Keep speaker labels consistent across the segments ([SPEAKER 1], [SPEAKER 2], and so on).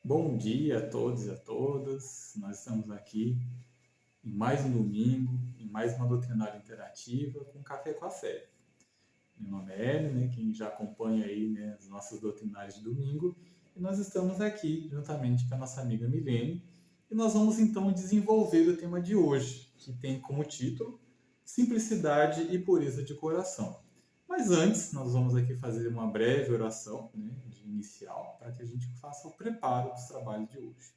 [SPEAKER 1] Bom dia a todos e a todas. Nós estamos aqui em mais um domingo, em mais uma doutrinária interativa com Café com a Fé. Meu nome é Hélio, quem já acompanha aí, as nossas doutrinárias de domingo, e nós estamos aqui juntamente com a nossa amiga Milene, e nós vamos então desenvolver o tema de hoje, que tem como título Simplicidade e Pureza de Coração. Mas antes, nós vamos aqui fazer uma breve oração de inicial, para que a gente faça o preparo dos trabalhos de hoje.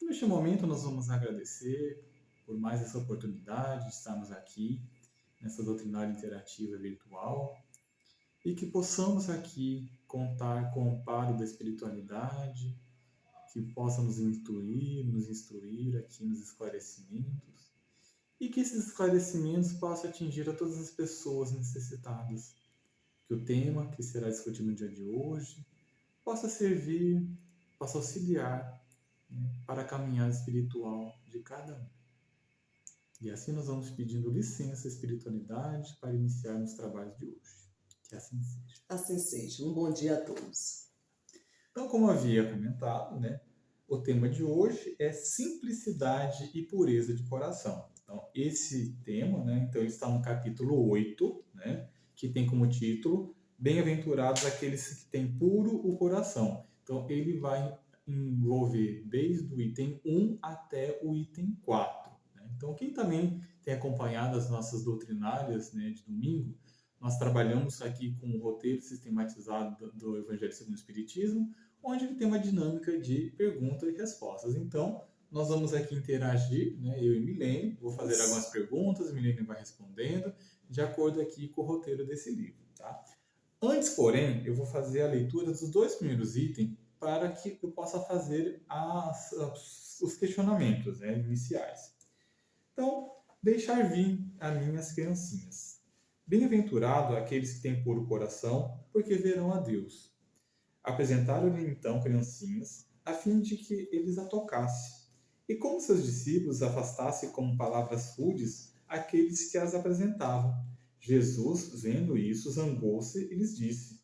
[SPEAKER 1] Neste momento, nós vamos agradecer por mais essa oportunidade de estarmos aqui, nessa doutrinária interativa virtual, e que possamos aqui contar com o amparo da espiritualidade, que possa nos instruir aqui nos esclarecimentos, e que esses esclarecimentos possam atingir a todas as pessoas necessitadas. Que o tema que será discutido no dia de hoje possa servir, possa auxiliar para a caminhada espiritual de cada um. E assim nós vamos pedindo licença à espiritualidade para iniciarmos os trabalhos de hoje. Que assim seja.
[SPEAKER 2] Assim seja. Um bom dia a todos.
[SPEAKER 1] Então, como havia comentado, o tema de hoje é simplicidade e pureza de coração. Então, esse tema, então, ele está no capítulo 8, que tem como título Bem-aventurados aqueles que têm puro o coração. Então, ele vai envolver desde o item 1 até o item 4. Então, quem também tem acompanhado as nossas doutrinárias de domingo, nós trabalhamos aqui com o roteiro sistematizado do Evangelho segundo o Espiritismo, onde ele tem uma dinâmica de perguntas e respostas. Então, nós vamos aqui interagir, eu e Milene, vou fazer algumas perguntas, Milene vai respondendo, de acordo aqui com o roteiro desse livro. Tá? Antes, porém, eu vou fazer a leitura dos 2 primeiros itens para que eu possa fazer os questionamentos iniciais. Então, deixar vir a minhas criancinhas. Bem-aventurado aqueles que têm puro coração, porque verão a Deus. Apresentaram-lhe então criancinhas, a fim de que eles a tocasse. E como seus discípulos afastassem com palavras rudes aqueles que as apresentavam. Jesus, vendo isso, zangou-se e lhes disse: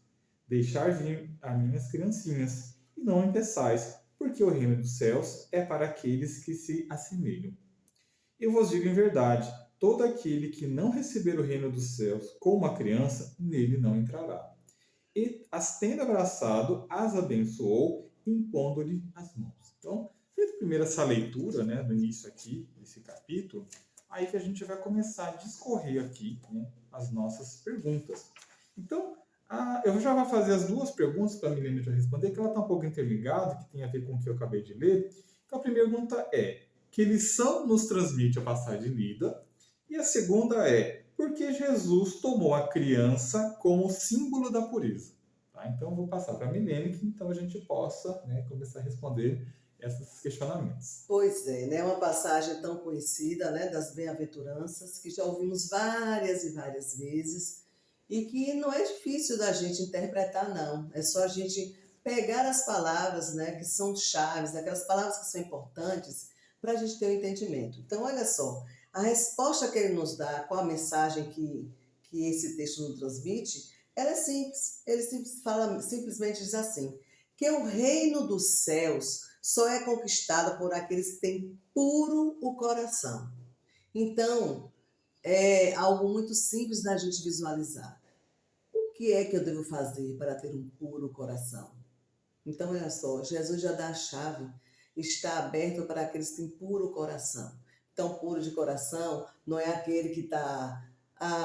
[SPEAKER 1] Deixar vir a minhas criancinhas, e não impeçais, porque o reino dos céus é para aqueles que se assemelham. Eu vos digo em verdade, todo aquele que não receber o reino dos céus como uma criança, nele não entrará. E, as tendo abraçado, as abençoou, impondo-lhe as mãos. Então, feita primeiro essa leitura, do início aqui, desse capítulo, aí que a gente vai começar a discorrer aqui, as nossas perguntas. Então, eu já vou fazer as 2 perguntas para a Milene já responder, que ela está um pouco interligada, que tem a ver com o que eu acabei de ler. Então, a primeira pergunta é: que lição nos transmite a passagem lida? E a segunda é: por que Jesus tomou a criança como símbolo da pureza? Tá? Então, eu vou passar para a Milene, que então a gente possa começar a responder esses questionamentos.
[SPEAKER 2] Pois é, uma passagem tão conhecida, das bem-aventuranças, que já ouvimos várias e várias vezes, e que não é difícil da gente interpretar, não. É só a gente pegar as palavras, que são chaves, aquelas palavras que são importantes, para a gente ter um entendimento. Então, olha só, a resposta que ele nos dá, qual a mensagem que esse texto nos transmite, ela é simples. Ele simplesmente diz assim, que o reino dos céus só é conquistado por aqueles que têm puro o coração. Então, é algo muito simples da gente visualizar. O que é que eu devo fazer para ter um puro coração? Então, olha só, Jesus já dá a chave, está aberto para aqueles que têm puro coração. Então, puro de coração não é aquele que está,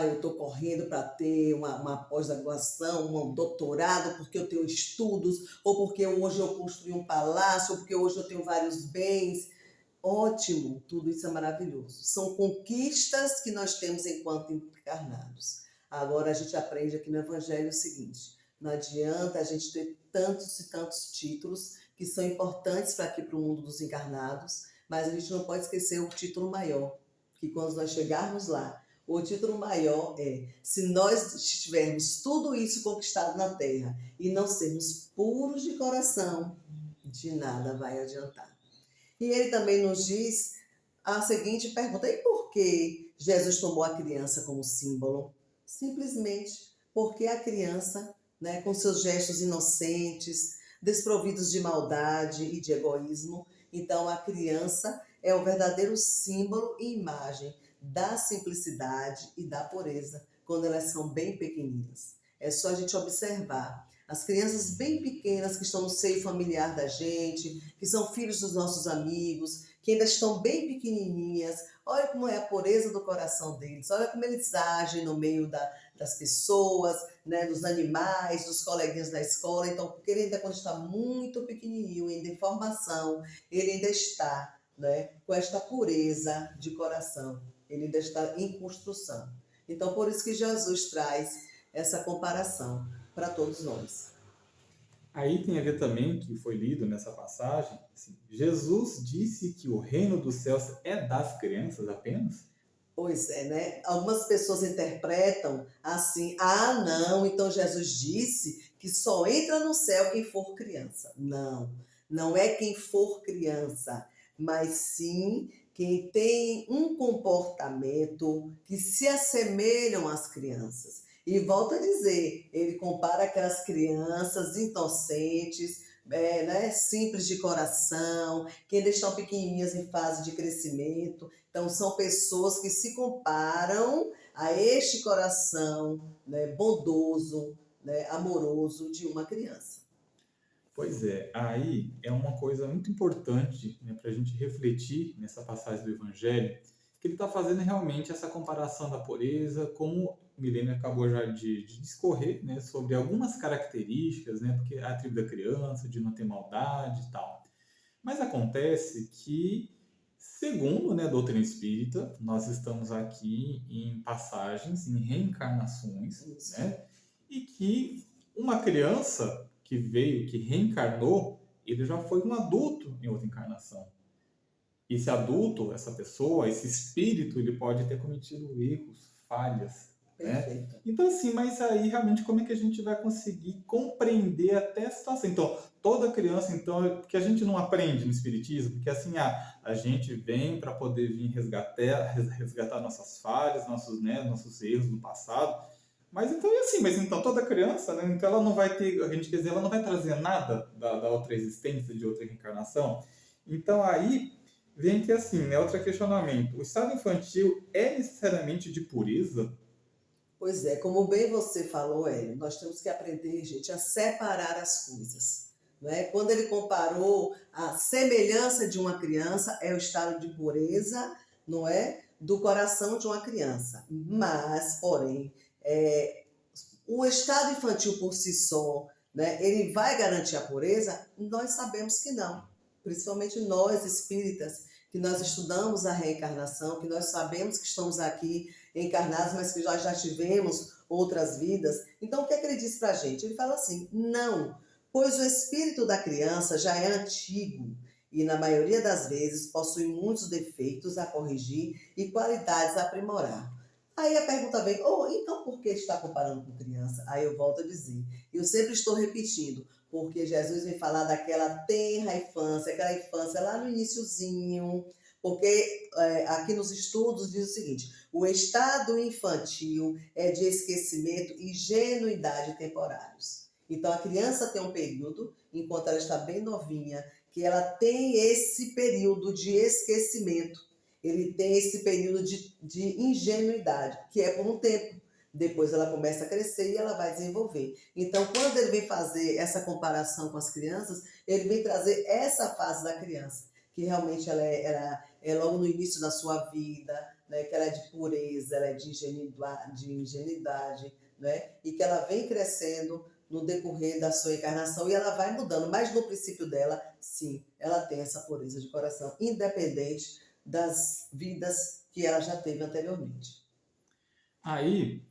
[SPEAKER 2] eu estou correndo para ter uma pós-graduação, um doutorado, porque eu tenho estudos, ou porque hoje eu construí um palácio, ou porque hoje eu tenho vários bens. Ótimo, tudo isso é maravilhoso. São conquistas que nós temos enquanto encarnados. Agora a gente aprende aqui no Evangelho o seguinte: não adianta a gente ter tantos e tantos títulos que são importantes para aqui, para o mundo dos encarnados, mas a gente não pode esquecer o título maior, que quando nós chegarmos lá, o título maior é: se nós tivermos tudo isso conquistado na Terra e não sermos puros de coração, de nada vai adiantar. E ele também nos diz a seguinte pergunta: e por que Jesus tomou a criança como símbolo? Simplesmente porque a criança, com seus gestos inocentes, desprovidos de maldade e de egoísmo. Então, a criança é o verdadeiro símbolo e imagem da simplicidade e da pureza, quando elas são bem pequeninas. É só a gente observar. As crianças bem pequenas que estão no seio familiar da gente, que são filhos dos nossos amigos, que ainda estão bem pequenininhas, olha como é a pureza do coração deles, olha como eles agem no meio das pessoas, né, dos animais, dos coleguinhas da escola. Então, porque ele ainda quando está muito pequenininho, ainda em formação, ele ainda está, né, com esta pureza de coração, ele ainda está em construção. Então, por isso que Jesus traz essa comparação para todos nós.
[SPEAKER 1] Aí tem a ver também, que foi lido nessa passagem, assim, Jesus disse que o reino dos céus é das crianças apenas?
[SPEAKER 2] Pois é, né? Algumas pessoas interpretam assim: ah, não, então Jesus disse que só entra no céu quem for criança. Não, não é quem for criança, mas sim quem tem um comportamento que se assemelham às crianças. E volto a dizer, ele compara aquelas crianças inocentes, né, simples de coração, que ainda estão pequenininhas em fase de crescimento. Então, são pessoas que se comparam a este coração, né, bondoso, né, amoroso de uma criança.
[SPEAKER 1] Pois é, aí é uma coisa muito importante, né, para a gente refletir nessa passagem do Evangelho, que ele está fazendo realmente essa comparação da pureza, como o Milênio acabou já de discorrer, né, sobre algumas características, né, porque a atributo da criança, de não ter maldade e tal. Mas acontece que, segundo, né, a doutrina espírita, nós estamos aqui em passagens, em reencarnações,
[SPEAKER 2] Isso.
[SPEAKER 1] né, e que uma criança que veio, que reencarnou, ele já foi um adulto em outra encarnação. Esse adulto, essa pessoa, esse espírito, ele pode ter cometido erros, falhas, né?
[SPEAKER 2] Perfeito.
[SPEAKER 1] Então, assim, mas aí realmente como é que a gente vai conseguir compreender até a situação? Então, toda criança, então, porque a gente não aprende no Espiritismo, porque assim, a gente vem para poder vir resgatar nossas falhas, nossos erros do passado, mas então é assim, mas então toda criança, né, então ela não vai ter, a gente quer dizer, ela não vai trazer nada da outra existência, de outra reencarnação. Então aí vem que assim, né, outro questionamento, o estado infantil é necessariamente de pureza?
[SPEAKER 2] Pois é, como bem você falou, Hélio, nós temos que aprender, gente, a separar as coisas. Não é? Quando ele comparou a semelhança de uma criança, é o estado de pureza, não é? Do coração de uma criança. Mas, porém, o estado infantil por si só, né, ele vai garantir a pureza? Nós sabemos que não. Principalmente nós espíritas, que nós estudamos a reencarnação, que nós sabemos que estamos aqui encarnados, mas que nós já tivemos outras vidas. Então, o que é que ele diz para a gente? Ele fala assim: não, pois o espírito da criança já é antigo e, na maioria das vezes, possui muitos defeitos a corrigir e qualidades a aprimorar. Aí a pergunta vem: oh, então por que está comparando com criança? Aí eu volto a dizer, eu sempre estou repetindo, porque Jesus vem falar daquela tenra infância, aquela infância lá no iniciozinho, porque aqui nos estudos diz o seguinte: o estado infantil é de esquecimento e genuidade temporários. Então a criança tem um período, enquanto ela está bem novinha, que ela tem esse período de esquecimento, ele tem esse período de ingenuidade, que é por um tempo. Depois ela começa a crescer e ela vai desenvolver. Então, quando ele vem fazer essa comparação com as crianças, ele vem trazer essa fase da criança, que realmente ela é logo no início da sua vida, né? Que ela é de pureza, ela é de ingenuidade, né? E que ela vem crescendo no decorrer da sua encarnação e ela vai mudando. Mas no princípio dela, sim, ela tem essa pureza de coração, independente das vidas que ela já teve anteriormente.
[SPEAKER 1] Aí,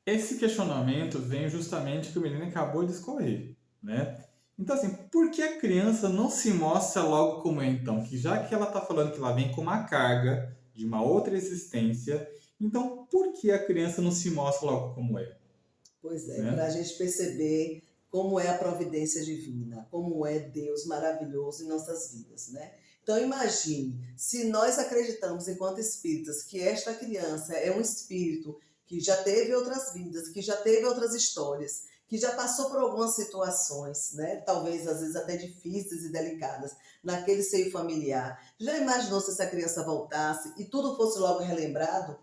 [SPEAKER 1] esse questionamento vem justamente que o menino acabou de escorrer, né? Então, assim, por que a criança não se mostra logo como é, então? Que já que ela está falando que ela vem com uma carga de uma outra existência, então por que a criança não se mostra logo como é?
[SPEAKER 2] Pois é, para a
[SPEAKER 1] Né?
[SPEAKER 2] gente perceber como é a providência divina, como é Deus maravilhoso em nossas vidas, né? Então imagine, se nós acreditamos enquanto espíritas que esta criança é um espírito que já teve outras vidas, que já teve outras histórias, que já passou por algumas situações, né? Talvez às vezes até difíceis e delicadas, naquele seio familiar. Já imaginou se essa criança voltasse e tudo fosse logo relembrado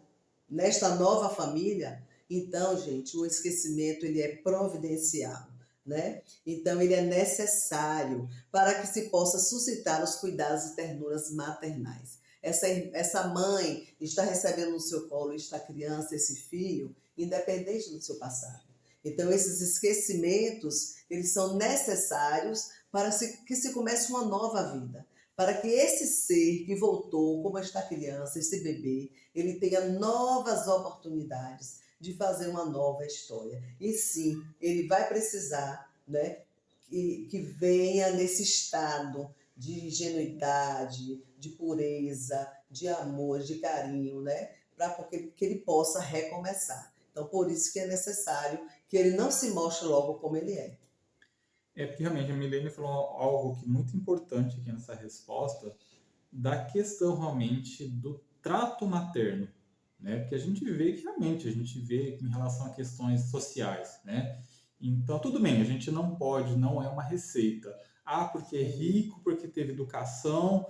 [SPEAKER 2] nesta nova família? Então, gente, o esquecimento ele é providencial, né? Então ele é necessário para que se possa suscitar os cuidados e ternuras maternais. Essa mãe está recebendo no seu colo esta criança, esse filho, independente do seu passado. Então esses esquecimentos, eles são necessários para que se comece uma nova vida. Para que esse ser que voltou, como esta criança, esse bebê, ele tenha novas oportunidades de fazer uma nova história. E sim, ele vai precisar, né, que venha nesse estado de ingenuidade, de pureza, de amor, de carinho, né, para que ele possa recomeçar. Então, por isso que é necessário que ele não se mostre logo como ele é.
[SPEAKER 1] É porque realmente a Milene falou algo que é muito importante aqui nessa resposta, da questão realmente do trato materno, né? Porque a gente vê que realmente, a gente vê em relação a questões sociais, né? Então, tudo bem, a gente não pode, não é uma receita. Ah, porque é rico, porque teve educação,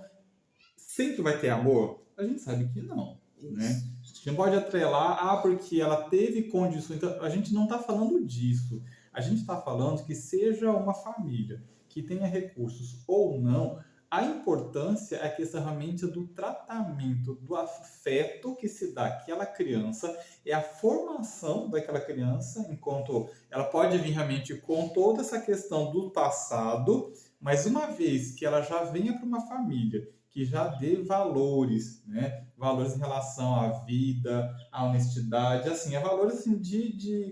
[SPEAKER 1] sempre vai ter amor? A gente sabe que não, né?
[SPEAKER 2] Isso.
[SPEAKER 1] A gente não pode atrelar, ah, porque ela teve condições. Então, a gente não está falando disso. A gente está falando que seja uma família que tenha recursos ou não, a importância é a questão realmente do tratamento, do afeto que se dá àquela criança, é a formação daquela criança, enquanto ela pode vir realmente com toda essa questão do passado, mas uma vez que ela já venha para uma família que já dê valores, né? Valores em relação à vida, à honestidade, assim, é valores assim,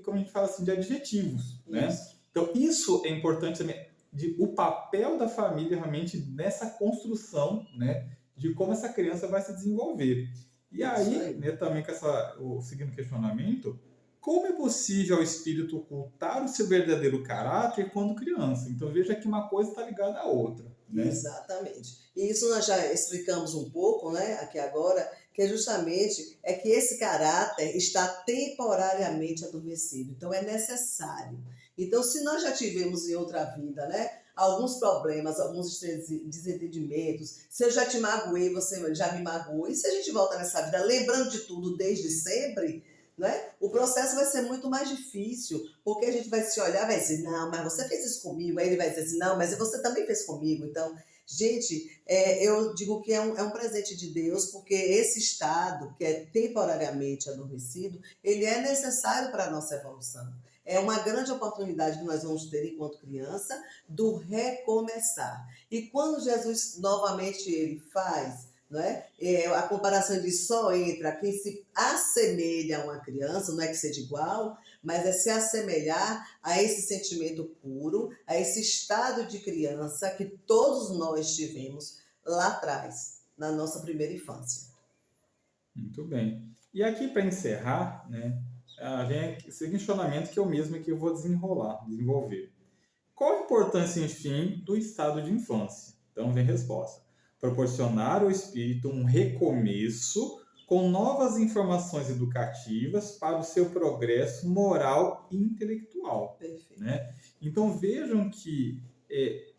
[SPEAKER 1] como a gente fala assim, de adjetivos, né?
[SPEAKER 2] Isso.
[SPEAKER 1] Então, isso é importante também, o papel da família realmente nessa construção, né? De como essa criança vai se desenvolver. E
[SPEAKER 2] Isso
[SPEAKER 1] aí,
[SPEAKER 2] aí.
[SPEAKER 1] né, também com o seguinte questionamento, como é possível ao espírito ocultar o seu verdadeiro caráter quando criança? Então, veja que uma coisa está ligada à outra, né?
[SPEAKER 2] Exatamente. E isso nós já explicamos um pouco, né, aqui agora, que é justamente que esse caráter está temporariamente adormecido. Então é necessário. Então, se nós já tivemos em outra vida, né, alguns problemas, alguns desentendimentos, se eu já te magoei, você já me magoou, e se a gente volta nessa vida lembrando de tudo desde sempre, né, o processo vai ser muito mais difícil, porque a gente vai se olhar e vai dizer, não, mas você fez isso comigo. Aí ele vai dizer assim, não, mas você também fez comigo. Então, gente, eu digo que é um presente de Deus, porque esse estado, que é temporariamente adormecido, ele é necessário para a nossa evolução. É uma grande oportunidade que nós vamos ter enquanto criança do recomeçar. E quando Jesus novamente ele faz, né, a comparação de só entra quem se assemelha a uma criança, não é que seja igual, mas é se assemelhar a esse sentimento puro, a esse estado de criança que todos nós tivemos lá atrás, na nossa primeira infância.
[SPEAKER 1] Muito bem. E aqui para encerrar, né, vem esse questionamento que eu mesmo aqui vou desenvolver. Qual a importância, enfim, do estado de infância? Então vem a resposta. Proporcionar ao espírito um recomeço com novas informações educativas para o seu progresso moral e intelectual.
[SPEAKER 2] Perfeito.
[SPEAKER 1] Né? Então vejam que,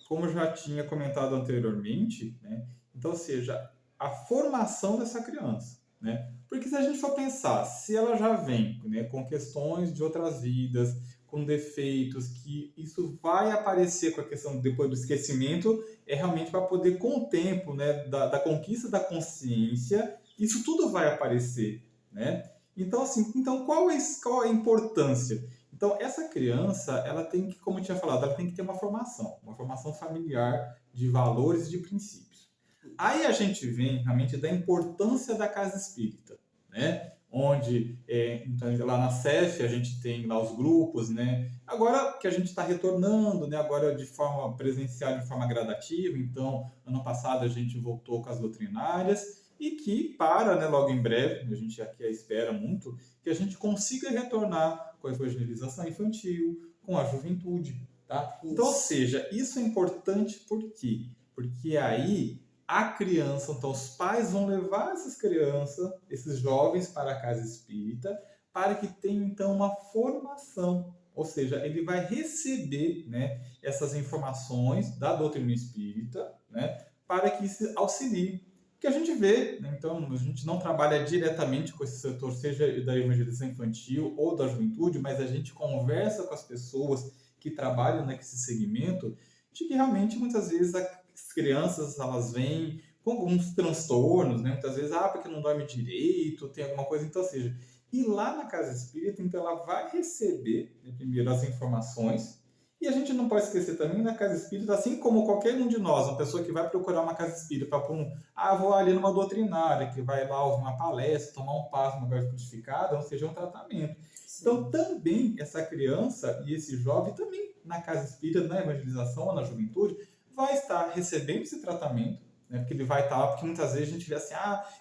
[SPEAKER 1] como eu já tinha comentado anteriormente, né? Então, ou seja, a formação dessa criança. Né? Porque se a gente for pensar, se ela já vem, né, com questões de outras vidas, com defeitos, que isso vai aparecer com a questão depois do esquecimento, é realmente para poder, com o tempo, né, da conquista da consciência, isso tudo vai aparecer, né? Então, assim, então qual é a importância? Então, essa criança, ela tem que, como eu tinha falado, ela tem que ter uma formação familiar de valores e de princípios. Aí a gente vem realmente da importância da casa espírita, né? Onde, então, lá na CEF, a gente tem lá os grupos, né? Agora que a gente está retornando, né? Agora de forma presencial, de forma gradativa. Então, ano passado a gente voltou com as doutrinárias e que para, né, logo em breve, a gente aqui espera muito, que a gente consiga retornar com a evangelização infantil, com a juventude, tá? Então, ou seja, isso é importante por quê? Porque aí a criança, então os pais vão levar essas crianças, esses jovens para a casa espírita, para que tenham então uma formação, ou seja, ele vai receber, né, essas informações da doutrina espírita, né, para que isso auxilie. Que a gente vê, né, então, a gente não trabalha diretamente com esse setor, seja da evangelização infantil ou da juventude, mas a gente conversa com as pessoas que trabalham nesse segmento, de que realmente muitas vezes as crianças elas vêm com alguns transtornos, né? Muitas vezes, porque não dorme direito, tem alguma coisa, então, ou seja, e lá na casa espírita, então, ela vai receber, né, primeiro as informações, e a gente não pode esquecer também na casa espírita, assim como qualquer um de nós, uma pessoa que vai procurar uma casa espírita para vou ali numa doutrinária, que vai lá ouvir uma palestra, tomar um passo, uma coisa codificada, ou seja, um tratamento. Então, também essa criança e esse jovem, também na casa espírita, na evangelização ou na juventude, vai estar recebendo esse tratamento, né? Porque ele vai estar lá, porque muitas vezes a gente vê assim,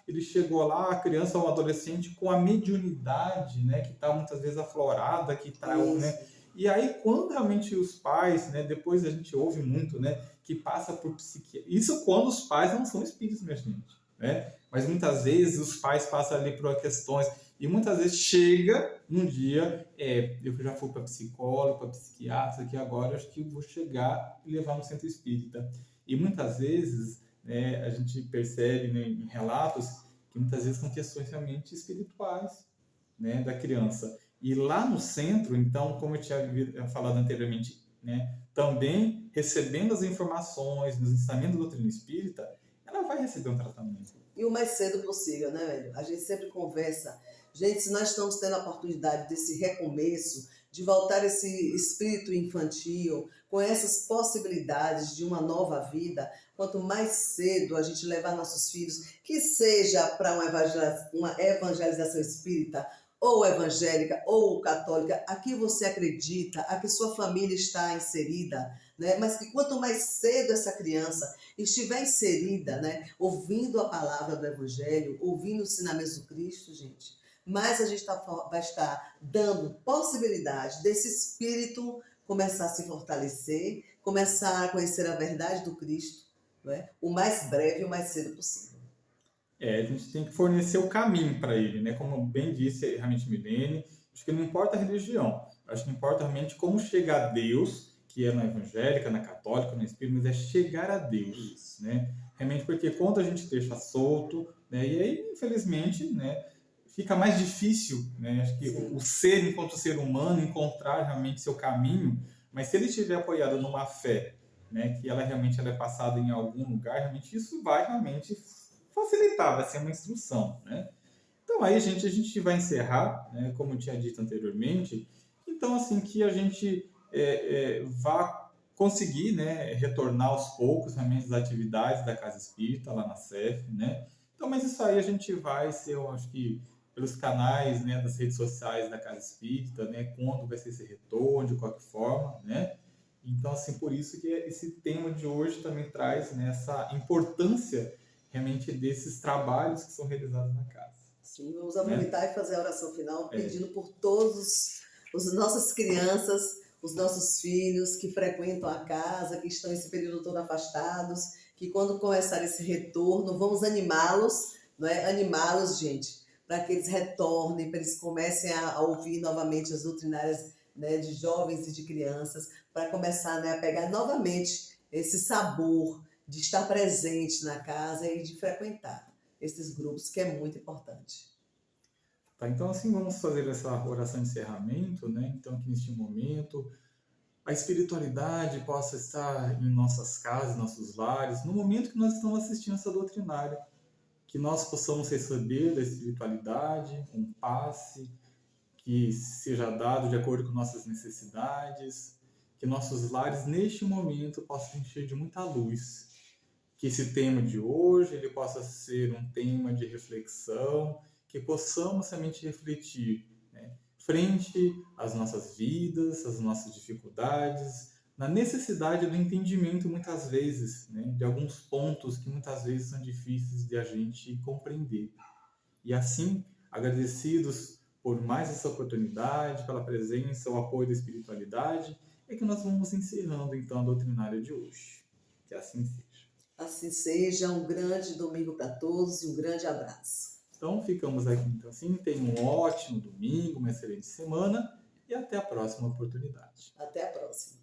[SPEAKER 1] ele chegou lá, a criança ou um adolescente com a mediunidade, né? Que está muitas vezes aflorada, que está, né? E aí, quando realmente os pais, né? Depois a gente ouve muito, né? Que passa por psiquiatria. Isso quando os pais não são espíritos, minha gente, né? Mas muitas vezes os pais passam ali por questões e muitas vezes chega num dia, eu já fui para psicólogo, para psiquiatra, que agora acho que vou chegar e levar no centro espírita. E muitas vezes, né, a gente percebe, né, em relatos que muitas vezes são questões realmente espirituais, né, da criança. E lá no centro, então, como eu tinha falado anteriormente, né, também recebendo as informações nos ensinamentos da doutrina espírita, ela vai receber um tratamento.
[SPEAKER 2] E o mais cedo possível, né, velho? A gente sempre conversa. Gente, se nós estamos tendo a oportunidade desse recomeço, de voltar esse espírito infantil, com essas possibilidades de uma nova vida, quanto mais cedo a gente levar nossos filhos, que seja para uma evangelização espírita, ou evangélica, ou católica, a que você acredita, a que sua família está inserida, né? Mas que quanto mais cedo essa criança estiver inserida, né, ouvindo a palavra do Evangelho, ouvindo os ensinamentos do Cristo, gente, mais a gente vai estar dando possibilidade desse espírito começar a se fortalecer, começar a conhecer a verdade do Cristo, né, o mais breve e o mais cedo possível.
[SPEAKER 1] A gente tem que fornecer o caminho para ele, né? Como bem disse realmente Milene, acho que não importa a religião, acho que importa realmente como chegar a Deus, que é na evangélica, na católica, na espírita, mas é chegar a Deus, né? Realmente porque quando a gente deixa solto, né? E aí, infelizmente, né? Fica mais difícil, né? Acho que o ser, enquanto ser humano, encontrar realmente seu caminho, mas se ele estiver apoiado numa fé, né? Que ela realmente ela é passada em algum lugar, realmente isso vai realmente facilitar, vai ser uma instrução, né? Então aí, gente, a gente vai encerrar, né, como eu tinha dito anteriormente. Então, assim, que a gente vá conseguir, né, retornar aos poucos realmente as atividades da Casa Espírita lá na CEF, né? Então, mas isso aí a gente vai ser, eu acho que pelos canais, né, das redes sociais da Casa Espírita, né, quando vai ser esse retorno, de qualquer forma, né? Então, assim, por isso que esse tema de hoje também traz, né, essa importância realmente desses trabalhos que são realizados na casa.
[SPEAKER 2] Sim, vamos aproveitar e fazer a oração final pedindo por todos as nossas crianças, os nossos filhos que frequentam a casa, que estão esse período todo afastados, que quando começar esse retorno, vamos animá-los, não é? Animá-los, gente, para que eles retornem, para eles comecem a ouvir novamente as doutrinárias, né, de jovens e de crianças, para começar, né, a pegar novamente esse sabor de estar presente na casa e de frequentar esses grupos, que é muito importante.
[SPEAKER 1] Tá, então, assim, vamos fazer essa oração de encerramento, né? Então, que neste momento a espiritualidade possa estar em nossas casas, nossos lares, no momento que nós estamos assistindo essa doutrinária, que nós possamos receber da espiritualidade um passe que seja dado de acordo com nossas necessidades, que nossos lares neste momento possam encher de muita luz, que esse tema de hoje ele possa ser um tema de reflexão, que possamos somente refletir, né, frente às nossas vidas, às nossas dificuldades, na necessidade do entendimento muitas vezes, né, de alguns pontos que muitas vezes são difíceis de a gente compreender. E assim, agradecidos por mais essa oportunidade, pela presença, o apoio da espiritualidade, é que nós vamos encerrando então a doutrinária de hoje. Que assim seja.
[SPEAKER 2] Assim seja, um grande domingo para todos e um grande abraço.
[SPEAKER 1] Então ficamos aqui então assim, tenham um ótimo domingo, uma excelente semana e até a próxima oportunidade.
[SPEAKER 2] Até a próxima.